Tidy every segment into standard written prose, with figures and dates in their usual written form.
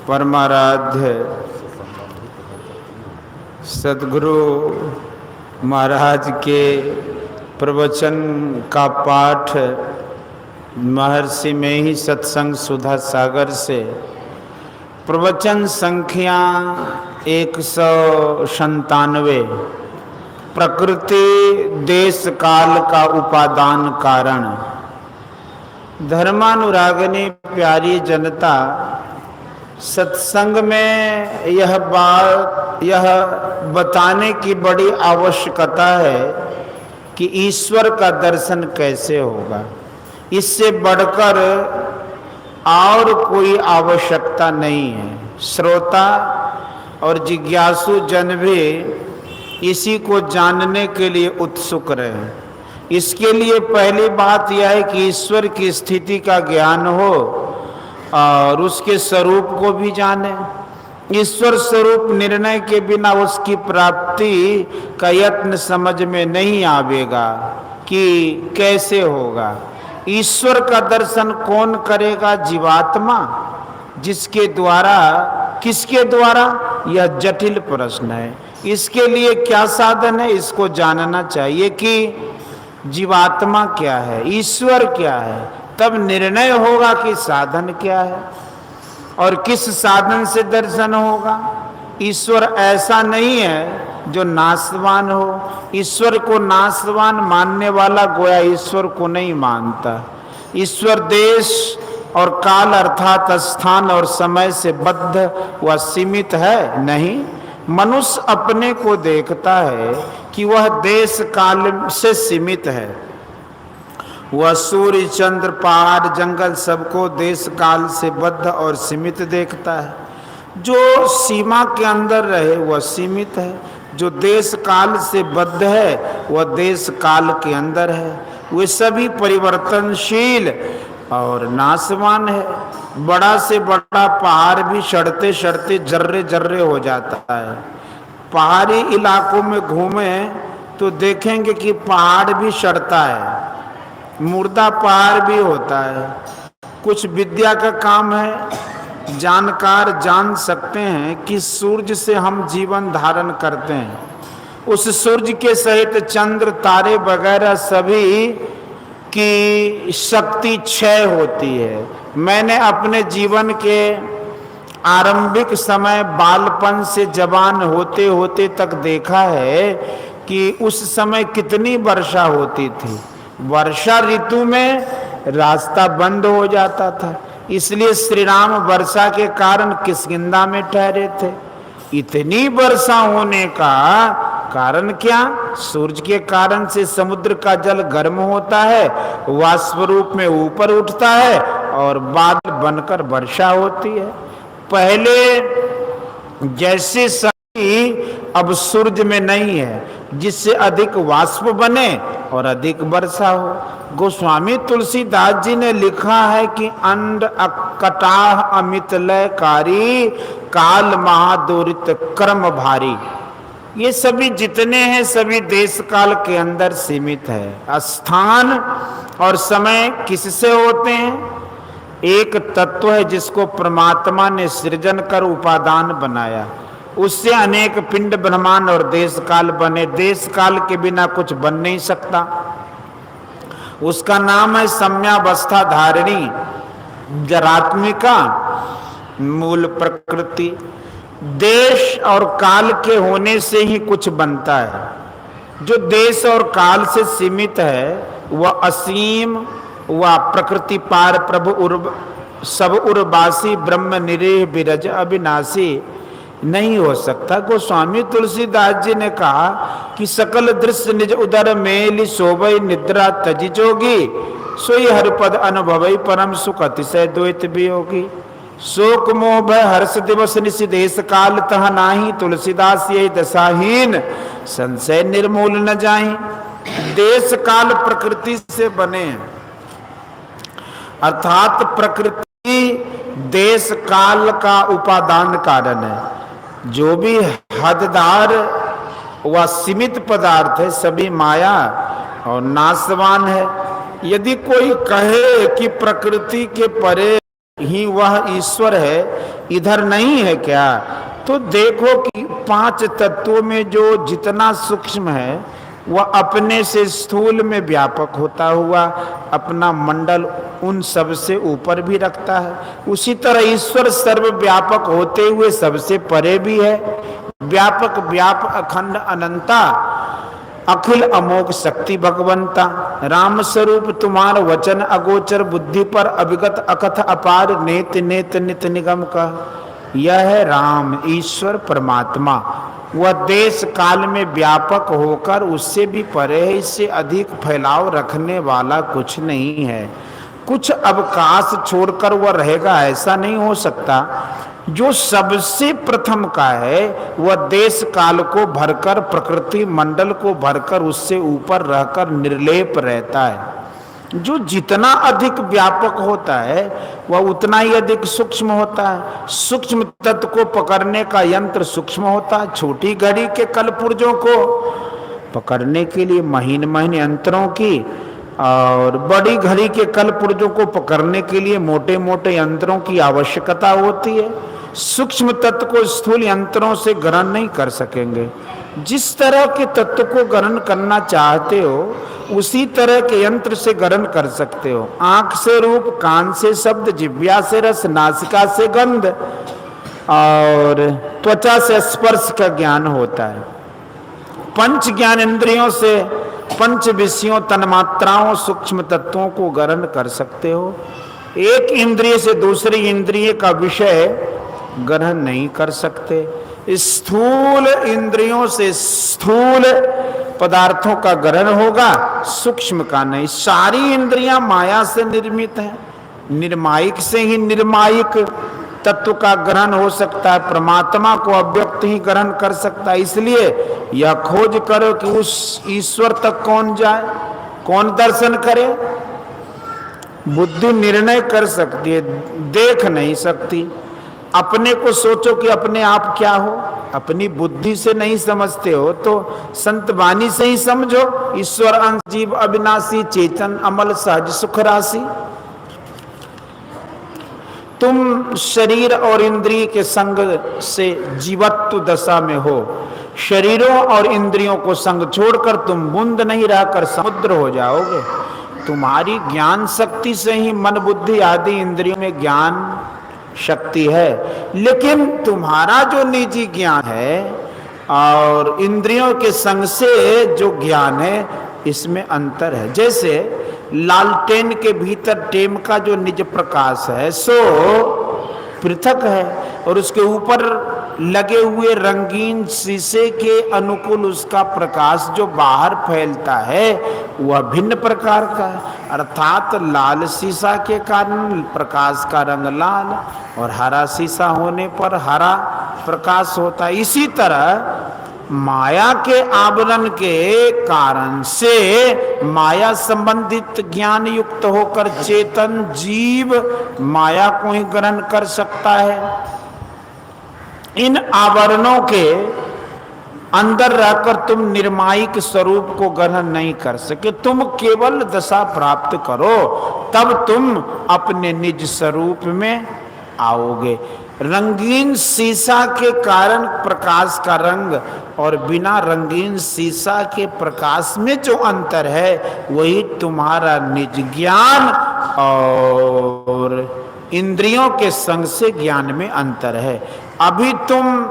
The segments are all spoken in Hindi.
परमाराध्य सद्गुरु महाराज के प्रवचन का पाठ महर्षि में ही सत्संग सुधा सागर से प्रवचन संख्या 197 प्रकृति देश काल का उपादान कारण। धर्मानुरागिनी प्यारी जनता, सत्संग में यह बताने की बड़ी आवश्यकता है कि ईश्वर का दर्शन कैसे होगा। इससे बढ़कर और कोई आवश्यकता नहीं है। श्रोता और जिज्ञासु जन भी इसी को जानने के लिए उत्सुक रहे। इसके लिए पहली बात यह है कि ईश्वर की स्थिति का ज्ञान हो और उसके स्वरूप को भी जाने। ईश्वर स्वरूप निर्णय के बिना उसकी प्राप्ति का यत्न समझ में नहीं आवेगा कि कैसे होगा। ईश्वर का दर्शन कौन करेगा? जीवात्मा। जिसके द्वारा, किसके द्वारा? यह जटिल प्रश्न है। इसके लिए क्या साधन है, इसको जानना चाहिए कि जीवात्मा क्या है, ईश्वर क्या है, तब निर्णय होगा कि साधन क्या है और किस साधन से दर्शन होगा। ईश्वर ऐसा नहीं है जो नाशवान हो। ईश्वर को नाशवान मानने वाला गोया ईश्वर को नहीं मानता। ईश्वर देश और काल अर्थात स्थान और समय से बद्ध व सीमित है नहीं। मनुष्य अपने को देखता है कि वह देश काल से सीमित है। वह सूर्य, चंद्र, पहाड़, जंगल सबको देश काल से बद्ध और सीमित देखता है। जो सीमा के अंदर रहे वह सीमित है, जो देश काल से बद्ध है वह देश काल के अंदर है। वे सभी परिवर्तनशील और नाशवान है। बड़ा से बड़ा पहाड़ भी सड़ते सड़ते जर्रे जर्रे हो जाता है। पहाड़ी इलाकों में घूमे तो देखेंगे कि पहाड़ भी सड़ता है, मुर्दा पहाड़ भी होता है। कुछ विद्या का काम है। जानकार जान सकते हैं कि सूर्य से हम जीवन धारण करते हैं। उस सूर्य के सहित चंद्र, तारे वगैरह सभी की शक्ति क्षय होती है। मैंने अपने जीवन के आरंभिक समय बालपन से जवान होते होते तक देखा है कि उस समय कितनी वर्षा होती थी। वर्षा ऋतु में रास्ता बंद हो जाता था, इसलिए श्री राम वर्षा के कारण किष्किंधा में ठहरे थे। इतनी वर्षा होने का कारण क्या? सूर्य के कारण से समुद्र का जल गर्म होता है, वाष्प रूप में ऊपर उठता है और बादल बनकर वर्षा होती है। पहले जैसे शक्ति अब सूर्य में नहीं है जिससे अधिक वाष्प बने और अधिक वर्षा हो। गोस्वामी तुलसीदास जी ने लिखा है कि अंड कटाह अमित लयकारी, काल महादुरित कर्म भारी। ये सभी जितने हैं सभी देश काल के अंदर सीमित है। स्थान और समय किससे होते हैं? एक तत्व है जिसको परमात्मा ने सृजन कर उपादान बनाया, उससे अनेक पिंड ब्रह्मांड और देश काल बने। देश काल के बिना कुछ बन नहीं सकता। उसका नाम है सम्यावस्था धारिणी जरात्मिका मूल प्रकृति। देश और काल के होने से ही कुछ बनता है। जो देश और काल से सीमित है वह असीम व प्रकृति पार प्रभु सब उर्वासी ब्रह्म निरेह बिरज अविनाशी नहीं हो सकता। गोस्वामी तुलसीदास जी ने कहा कि सकल दृश्य निज उदर मेलि शोभई निद्रा तजी जोगी, सोई हरिपद अनुभवई परम सुख अतिशय द्वैत वियोगी। शोक मोह भय हर्ष दिवस निशि देश काल तह नाही, तुलसीदास यही दशाहीन संशय निर्मूल न जाहि। देश काल प्रकृति से बने, अर्थात प्रकृति देश काल का उपादान कारण है। जो भी हददार व सीमित पदार्थ है सभी माया और नाशवान है। यदि कोई कहे कि प्रकृति के परे ही वह ईश्वर है, इधर नहीं है क्या? तो देखो कि पांच तत्वों में जो जितना सूक्ष्म है वह अपने से स्थूल में व्यापक होता हुआ अपना मंडल उन सब से ऊपर भी रखता है, उसी तरह ईश्वर सर्वव्यापक होते हुए सबसे परे भी है। व्यापक व्याप अखंड अनंता अखिल अमोघ शक्ति भगवंता, राम स्वरूप तुम्हार वचन अगोचर, बुद्धि पर अभिगत अकथ अपार, नेत नेत नित निगम का। यह है राम ईश्वर परमात्मा। वह देश काल में व्यापक होकर उससे भी परे है, इससे अधिक फैलाव रखने वाला कुछ नहीं है। कुछ अवकाश छोड़कर वह रहेगा ऐसा नहीं हो सकता। जो सबसे प्रथम का है वह देश काल को भरकर, प्रकृति मंडल को भरकर उससे ऊपर रहकर निर्लेप रहता है। जो जितना अधिक व्यापक होता है वह उतना ही अधिक सूक्ष्म होता है। सूक्ष्म तत्व को पकड़ने का यंत्र सूक्ष्म होता है। छोटी घड़ी के कलपुर्जों को पकड़ने के लिए महीन महीन यंत्रों की, और बड़ी घड़ी के कलपुर्जों को पकड़ने के लिए मोटे मोटे यंत्रों की आवश्यकता होती है। सूक्ष्म तत्व को स्थूल यंत्रों से ग्रहण नहीं कर सकेंगे। जिस तरह के तत्व को ग्रहण करना चाहते हो उसी तरह के यंत्र से ग्रहण कर सकते हो। आंख से रूप, कान से शब्द, जिह्वा से रस, नासिका से गंध और त्वचा से स्पर्श का ज्ञान होता है। पंच ज्ञान इंद्रियों से पंच विषयों, तन्मात्राओं, सूक्ष्म तत्वों को ग्रहण कर सकते हो। एक इंद्रिय से दूसरी इंद्रिय का विषय ग्रहण नहीं कर सकते। स्थूल इंद्रियों से स्थूल पदार्थों का ग्रहण होगा, सूक्ष्म का नहीं। सारी इंद्रियां माया से निर्मित हैं, निर्मायिक से ही निर्मायिक तत्व का ग्रहण हो सकता है। परमात्मा को अव्यक्त ही ग्रहण कर सकता है। इसलिए यह खोज करो कि उस ईश्वर तक कौन जाए, कौन दर्शन करे। बुद्धि निर्णय कर सकती है, देख नहीं सकती। अपने को सोचो कि अपने आप क्या हो, अपनी बुद्धि से नहीं समझते हो तो संत वाणी से ही समझो। ईश्वर अंश जीव अविनाशी, चेतन अमल सहज सुख राशि। तुम शरीर और इंद्रिय के संग से जीवत्व दशा में हो। शरीरों और इंद्रियों को संग छोड़कर तुम बूंद नहीं रहकर समुद्र हो जाओगे। तुम्हारी ज्ञान शक्ति से ही मन बुद्धि आदि इंद्रियों में ज्ञान शक्ति है, लेकिन तुम्हारा जो निजी ज्ञान है और इंद्रियों के संग से जो ज्ञान है इसमें अंतर है। जैसे लालटेन के भीतर टेम का जो निज प्रकाश है सो पृथक है, और उसके ऊपर लगे हुए रंगीन शीशे के अनुकूल उसका प्रकाश जो बाहर फैलता है वह भिन्न प्रकार का है। अर्थात लाल शीशा के कारण प्रकाश का रंग लाल, और हरा शीशा होने पर हरा प्रकाश होता है। इसी तरह माया के आवरण के कारण से माया संबंधित ज्ञान युक्त होकर चेतन जीव माया को ही ग्रहण कर सकता है। इन आवरणों के अंदर रहकर तुम निर्मायिक स्वरूप को ग्रहण नहीं कर सके। तुम केवल दशा प्राप्त करो तब तुम अपने निज स्वरूप में आओगे। रंगीन शीशा के कारण प्रकाश का रंग और बिना रंगीन शीशा के प्रकाश में जो अंतर है वही तुम्हारा निज ज्ञान और इंद्रियों के संग से ज्ञान में अंतर है। अभी तुम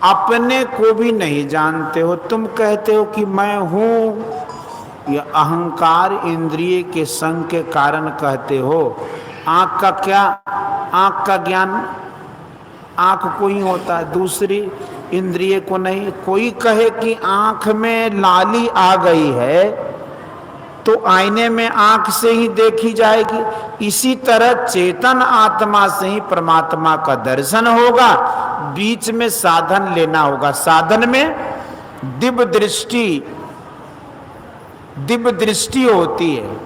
अपने को भी नहीं जानते हो। तुम कहते हो कि मैं हूं, यह अहंकार इंद्रिय के संग के कारण कहते हो। आंख का क्या, आंख का ज्ञान आंख को ही होता है, दूसरी इंद्रिय को नहीं। कोई कहे कि आंख में लाली आ गई है तो आईने में आंख से ही देखी जाएगी। इसी तरह चेतन आत्मा से ही परमात्मा का दर्शन होगा। बीच में साधन लेना होगा। साधन में दिव्य दृष्टि होती है।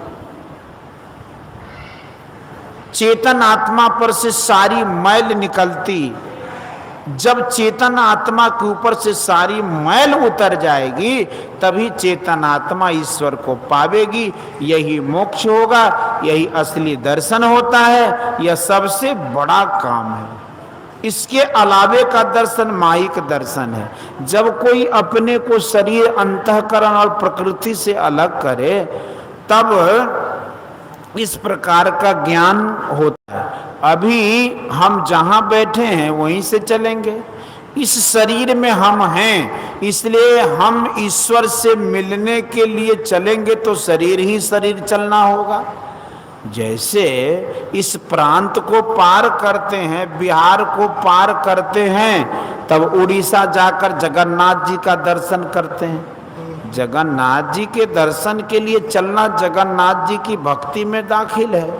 चेतन आत्मा पर से सारी मैल निकलती जब चेतन आत्मा के ऊपर से सारी मैल उतर जाएगी तभी चेतन आत्मा ईश्वर को पावेगी। यही मोक्ष होगा, यही असली दर्शन होता है, यह सबसे बड़ा काम है। इसके अलावे का दर्शन माहिक दर्शन है। जब कोई अपने को शरीर, अंतःकरण और प्रकृति से अलग करे तब इस प्रकार का ज्ञान होता है। अभी हम जहां बैठे हैं वहीं से चलेंगे। इस शरीर में हम हैं, इसलिए हम ईश्वर से मिलने के लिए चलेंगे तो शरीर ही शरीर चलना होगा। जैसे इस प्रांत को पार करते हैं, बिहार को पार करते हैं, तब उड़ीसा जाकर जगन्नाथ जी का दर्शन करते हैं। जगन्नाथ जी के दर्शन के लिए चलना जगन्नाथ जी की भक्ति में दाखिल है।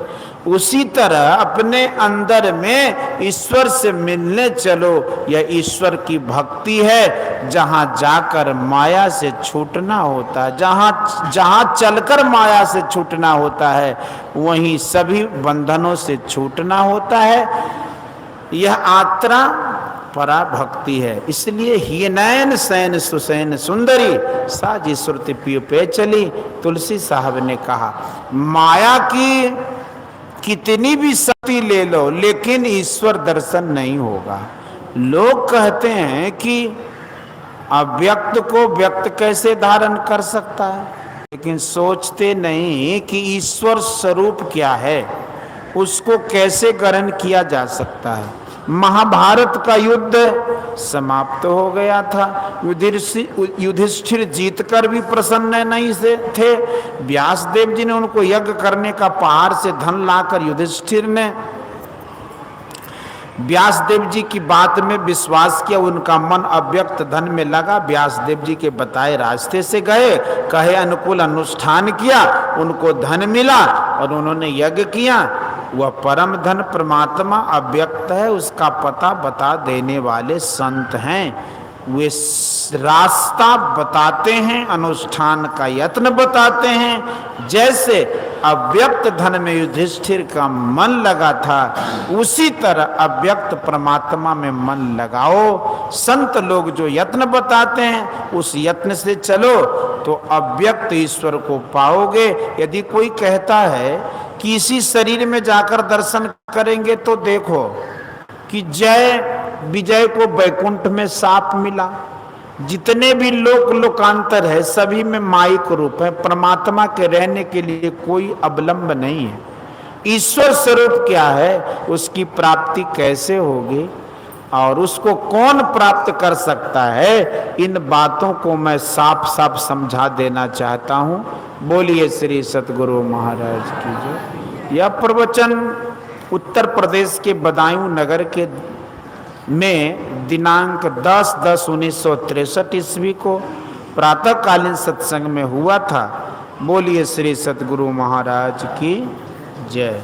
उसी तरह अपने अंदर में ईश्वर से मिलने चलो, यह ईश्वर की भक्ति है। जहां जाकर माया से छूटना होता है, जहां चलकर माया से छूटना होता है, वहीं सभी बंधनों से छूटना होता है। यह आत्रा परा भक्ति है। इसलिए ही नयन सैन सुसैन सुंदरी साजी सुरति पियो पे चली। तुलसी साहब ने कहा, माया की कितनी भी शक्ति ले लो लेकिन ईश्वर दर्शन नहीं होगा। लोग कहते हैं कि अव्यक्त को व्यक्त कैसे धारण कर सकता है, लेकिन सोचते नहीं कि ईश्वर स्वरूप क्या है, उसको कैसे ग्रहण किया जा सकता है। महाभारत का युद्ध समाप्त हो गया था। युधिष्ठिर जीतकर भी प्रसन्न नहीं से थे। व्यासदेव जी ने उनको यज्ञ करने का पहाड़ से धन लाकर युधिष्ठिर ने व्यासदेव जी की बात में विश्वास किया। उनका मन अव्यक्त धन में लगा। व्यासदेव जी के बताए रास्ते से गए, कहे अनुकूल अनुष्ठान किया, उनको धन मिला और उन्होंने यज्ञ किया। वह परम धन परमात्मा अव्यक्त है, उसका पता बता देने वाले संत हैं। वे रास्ता बताते हैं, अनुष्ठान का यत्न बताते हैं। जैसे अव्यक्त धन में युधिष्ठिर का मन लगा था, उसी तरह अव्यक्त परमात्मा में मन लगाओ। संत लोग जो यत्न बताते हैं उस यत्न से चलो तो अव्यक्त ईश्वर को पाओगे। यदि कोई कहता है कि इसी शरीर में जाकर दर्शन करेंगे तो देखो कि जय विजय को बैकुंठ में साप मिला। जितने भी लोकांतर है सभी में माइक रूप है। परमात्मा के रहने के लिए कोई अवलंब नहीं है। ईश्वर स्वरूप क्या है, उसकी प्राप्ति कैसे होगी और उसको कौन प्राप्त कर सकता है, इन बातों को मैं साफ साफ समझा देना चाहता हूँ। बोलिए श्री सतगुरु महाराज की जय। यह प्रवचन उत्तर प्रदेश के बदायूं नगर के में दिनांक 10/10/1963 ईस्वी को प्रातःकालीन सत्संग में हुआ था। बोलिए श्री सतगुरु महाराज की जय।